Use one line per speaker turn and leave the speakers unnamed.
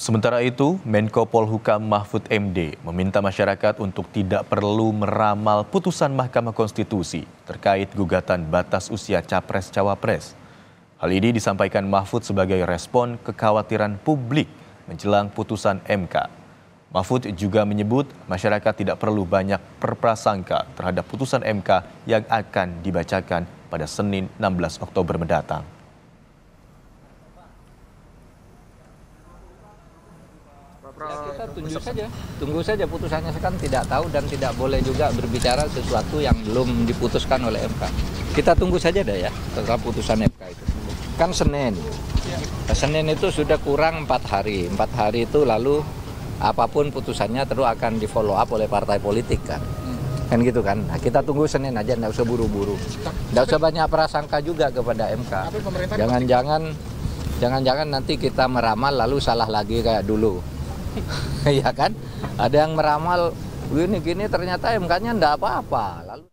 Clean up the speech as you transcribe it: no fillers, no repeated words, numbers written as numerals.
Sementara itu, Menko Polhukam Mahfud MD meminta masyarakat untuk tidak perlu meramal putusan Mahkamah Konstitusi terkait gugatan batas usia Capres-Cawapres. Hal ini disampaikan Mahfud sebagai respon kekhawatiran publik menjelang putusan MK. Mahfud juga menyebut masyarakat tidak perlu banyak berprasangka terhadap putusan MK yang akan dibacakan pada Senin 16 Oktober mendatang.
Ya, kita tunggu saja putusannya, kan tidak tahu dan tidak boleh juga berbicara sesuatu yang belum diputuskan oleh MK. Kita tunggu saja deh ya setelah putusan MK itu. Kan Senin itu sudah kurang 4 hari. 4 hari itu lalu apapun putusannya terus akan di follow up oleh partai politik kan. Kan gitu kan. Nah, kita tunggu Senin aja, nggak usah buru-buru. Nggak usah banyak prasangka juga kepada MK. Jangan-jangan nanti kita meramal lalu salah lagi kayak dulu. Iya kan? Ada yang meramal gini ternyata MK-nya enggak apa-apa. Lalu